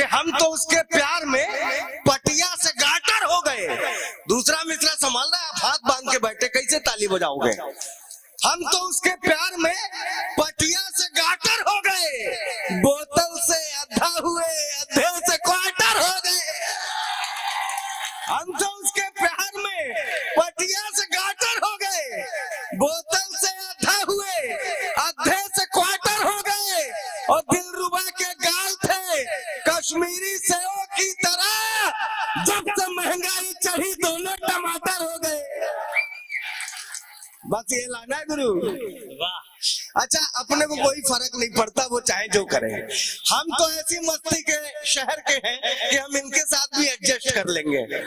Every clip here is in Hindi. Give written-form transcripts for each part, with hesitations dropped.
कि हम तो उसके प्यार में पटिया से गाटर हो गए। दूसरा मित्र संभाल रहा है, आप हाथ बांध के बैठे कैसे ताली बजाओगे। हम तो उसके प्यार में पटिया से गाटर हो गए, बोतल से अद्धा हुए, अद्धे से क्वार्टर हो गए। हम तो उसके प्यार में पटिया से गाटर हो गए, बोतल से अद्धा हुए, अद्धे से क्वार्टर हो गए। और दिलरुबा के गाल थे कश्मीरी सेव की तरह, जब से महंगाई चढ़ी दोनों टमाटर हो गए। बस ये लाना है गुरु। अच्छा, अपने को कोई फर्क नहीं पड़ता, वो चाहे जो करे। हम तो ऐसी मस्ती के शहर के हैं कि हम इनके साथ भी एडजस्ट कर लेंगे।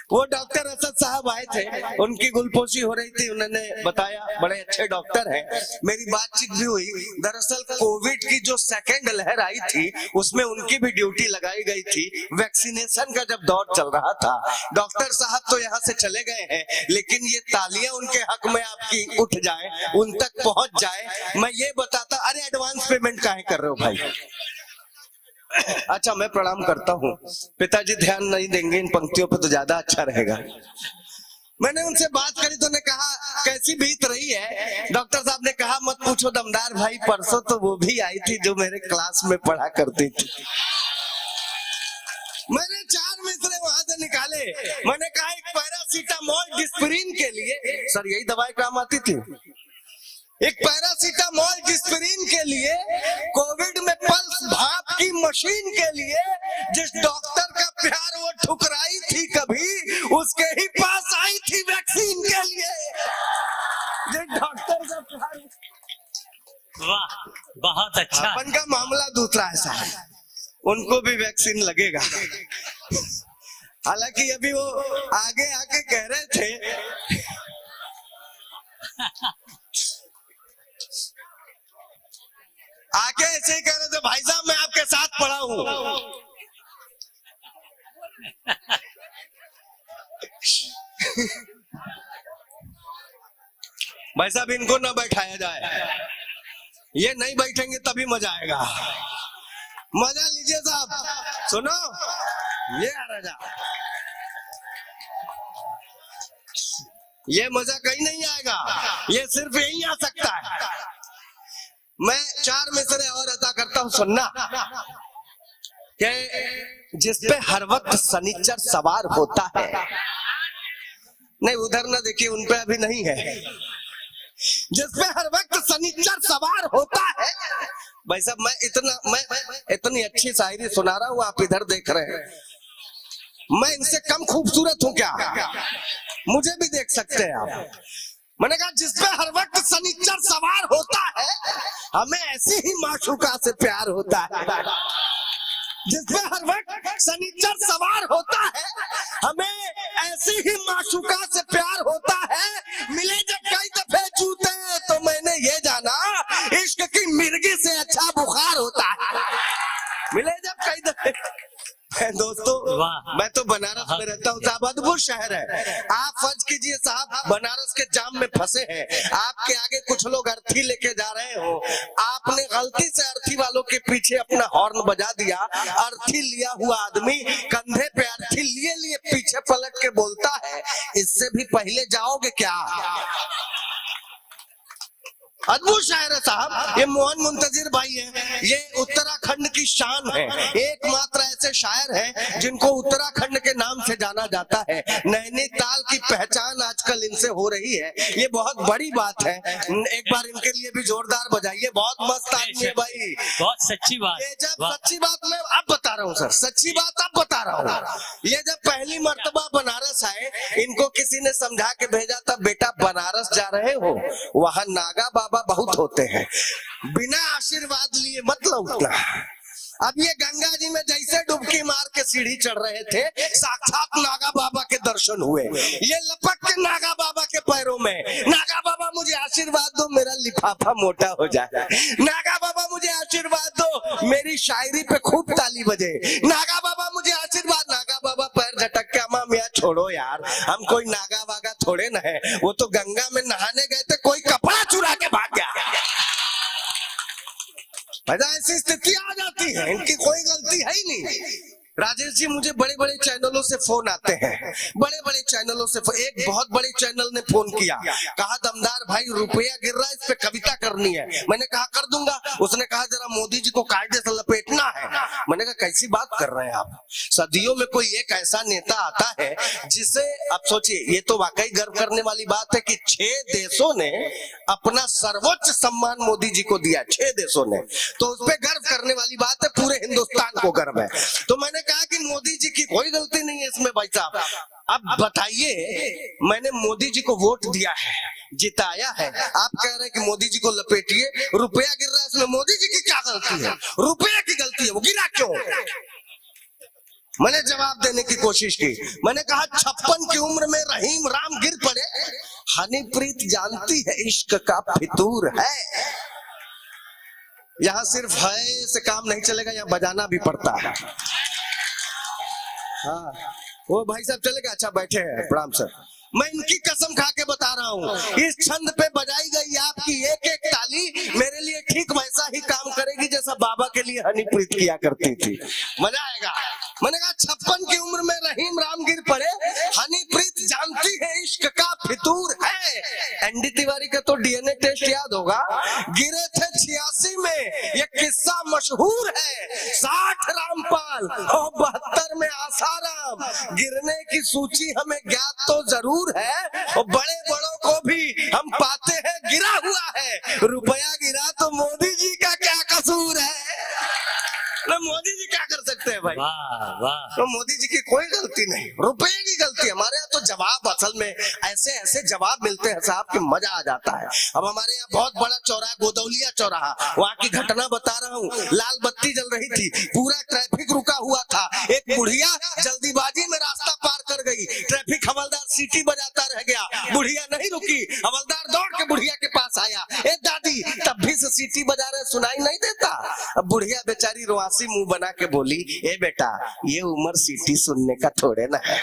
वो डॉक्टर असद साहब आए थे, उनकी गुलपोशी हो रही थी, उन्होंने बताया बड़े अच्छे डॉक्टर हैं, मेरी बातचीत भी हुई। दरअसल कोविड की जो सेकेंड लहर आई थी उसमें उनकी भी ड्यूटी लगाई गई थी, वैक्सीनेशन का जब दौर चल रहा था। डॉक्टर साहब तो यहाँ से चले गए हैं, लेकिन ये तालियां उनके हक में आपकी उठ जाए, उन तक पहुंच जाए। मैं ये बताता, अरे एडवांस पेमेंट काहे कर रहे हो भाई। अच्छा, मैं प्रणाम करता हूँ। पिताजी ध्यान नहीं देंगे इन पंक्तियों पे तो ज्यादा अच्छा रहेगा। मैंने उनसे बात करी तो उन्होंने कहा कैसी बीत रही है। डॉक्टर साहब ने कहा मत पूछो दमदार भाई, परसों तो वो भी आई थी जो मेरे क्लास में पढ़ा करती थी। मैंने 4 मिसरे वहां से निकाले। मैंने कहा एक पैरासीटामोल डिस्प्रिन के लिए, सर यही दवाई काम आती थी, एक पैरासीटामोल डिस्प्रिन के लिए, कोविड में पल्स भाप की मशीन के लिए, जिस डॉक्टर का प्यार वो ठुकराई थी कभी, उसके ही पास आई थी वैक्सीन के लिए। जिस डॉक्टर का प्यार। वाह, बहुत अच्छा। अपन का मामला दूसरा ऐसा है, उनको भी वैक्सीन लगेगा। हालांकि अभी वो आगे आके कह रहे थे आके ऐसे ही कह रहे थे, भाई साहब मैं आपके साथ पढ़ा हूं। भाई साहब इनको ना बैठाया जाए, ये नहीं बैठेंगे तभी मजा आएगा। मजा लीजिए साहब, सुनो ये आ राजा, ये मजा कहीं नहीं आएगा, ये सिर्फ यहीं आ सकता है। मैं 4 मिसरे और अदा करता हूं, सुनना। कि जिसपे हर वक्त सनीचर सवार होता है, नहीं उधर ना देखिए, उन पे अभी नहीं है। जिसपे हर वक्त सनीचर सवार होता है। भाई साहब मैं इतनी अच्छी शायरी सुना रहा हूं, आप इधर देख रहे हैं। मैं इनसे कम खूबसूरत हूं क्या? मुझे भी देख सकते हैं आप। मैंने कहा जिसपे हर वक्त सनीचर सवार होता है, हमें ऐसी ही माशूका से प्यार होता है। जिसपे हर वक्त सनीचर सवार होता है, हमें ऐसी ही माशूका से प्यार होता है। मिले जब कई दफे जूते तो मैंने ये जाना, इश्क की मिर्गी से अच्छा बुखार होता है। मिले जब कई दफे। दोस्तों मैं तो बनारस में रहता हूँ साहब, अद्भुत शहर है। आप फर्ज कीजिए साहब बनारस के जाम में फंसे हैं, आपके आगे कुछ लोग अर्थी लेके जा रहे हो, आपने गलती से अर्थी वालों के पीछे अपना हॉर्न बजा दिया। अर्थी लिया हुआ आदमी कंधे पे अर्थी लिए लिए पीछे पलट के बोलता है, इससे भी पहले जाओगे क्या? अद्भुत शायर है साहब, ये मोहन मुंतजिर भाई है, ये उत्तराखंड की शान है। एकमात्र ऐसे शायर हैं जिनको उत्तराखंड के नाम से जाना जाता है। नैनीताल की पहचान आजकल इनसे हो रही है, ये बहुत बड़ी बात है। एक बार इनके लिए भी जोरदार बजाइए, बहुत मस्त आदमी है भाई, बहुत सच्ची बात। ये जब सच्ची बात मैं अब बता रहा हूँ सर, सच्ची बात अब बता रहा हूँ। ये जब पहली मर्तबा बनारस आए, इनको किसी ने समझा के भेजा था, बेटा बनारस जा रहे हो, वहां नागा बाबा बहुत होते हैं, बिना आशीर्वाद लिए मत लौटना। अब ये गंगा जी में जैसे डुबकी मार के सीढ़ी चढ़ रहे थे, साक्षात नागा बाबा के दर्शन हुए। ये लपक के नागा बाबा के पैरों में, नागा बाबा मुझे आशीर्वाद दो, मेरा लिफाफा मोटा हो जाए। नागा बाबा मुझे आशीर्वाद दो, मेरी शायरी पे खूब ताली बजे। नागा बाबा मुझे आशीर्वाद। नागा बाबा पैर झटक के, अम्मा मियाँ छोड़ो यार, हम कोई नागा वागा थोड़े न है, वो तो गंगा में नहाने गए थे, कोई कपड़ा चुरा के भाग गया। भाई ऐसी स्थिति आ जाती है, इनकी कोई गलती है ही नहीं। राजेश जी, मुझे बड़े बड़े चैनलों से फोन आते हैं, बड़े बड़े चैनलों से। एक बहुत बड़े चैनल ने फोन किया, कहा दमदार भाई रुपया गिर रहा है, इस पे कविता करनी है। मैंने कहा कर दूंगा। उसने कहा जरा मोदी जी को कायदे से लपेटना है। मैंने कहा कैसी बात कर रहे हैं आप, सदियों में कोई एक ऐसा नेता आता है जिसे, अब सोचिए, ये तो वाकई गर्व करने वाली बात है कि 6 देशों ने अपना सर्वोच्च सम्मान मोदी जी को दिया, 6 देशों ने, तो उस पर गर्व करने वाली बात है, पूरे हिंदुस्तान को गर्व है। तो मैंने कहा कि मोदी जी की कोई गलती नहीं है इसमें भाई साहब। अब बताइए, मैंने मोदी जी को वोट दिया है, जिताया है, आप कह रहे हैं कि मोदी जी को लपेटिए, रुपया गिर रहा है, इसमें मोदी जी की क्या गलती है? रुपया की गलती है, वो गिरा क्यों? मैंने जवाब देने की कोशिश की। मैंने कहा 56 की उम्र में रहीम राम गिर पड़े, हनीप्रीत जानती है इश्क का फितूर है। यहां सिर्फ है से काम नहीं चलेगा, यहाँ बजाना भी पड़ता है। हाँ, वो भाई साहब चलेगा? अच्छा बैठे हैं, प्रणाम सर। मैं इनकी कसम खा के बता रहा हूँ, इस छंद पे बजाई गई आपकी एक एक ताली मेरे लिए ठीक वैसा ही काम करेगी जैसा बाबा के लिए हनीप्रीत किया करती थी। मजा आएगा। मैंने कहा 56 की उम्र में रहीम राम गिर पड़े, हनीप्रीत जानती है इश्क का फितूर है। एनडी तिवारी का तो डीएनए टेस्ट याद होगा, गिरे थे 86 में, ये किस्सा मशहूर है। 60 रामपाल और 72 में आसाराम। गिरने की सूची हमें ज्ञात तो जरूर है, और बड़े बड़ों को भी हम पाते हैं गिरा हुआ है। रुपया गिरा तो मोदी जी का क्या कसूर है? ना मोदी जी क्या कर सकते हैं भाई? वाह वाह। तो मोदी जी की कोई गलती नहीं, रुपए की गलती। हमारे यहाँ तो जवाब असल में ऐसे ऐसे जवाब मिलते हैं साहब कि मजा आ जाता है। अब हमारे यहाँ बहुत बड़ा चौराहा, गोदौलिया चौराहा, वहाँ की घटना बता रहा हूँ। लाल बत्ती जल रही थी, पूरा ट्रैफिक रुका हुआ था। एक बुढ़िया जल्दीबाजी में रास्ता पार कर गई, ट्रैफिक हवलदार सीटी बजाता रह गया, बुढ़िया नहीं रुकी। हवलदार दौड़ के बुढ़िया के पास आया, ए दादी तब भी से सीटी बजा रहे, सुनाई नहीं देता? अब बुढ़िया बेचारी रोआसी मुंह बना के बोली, ए बेटा ये उम्र सीटी सुनने का थोड़े ना है।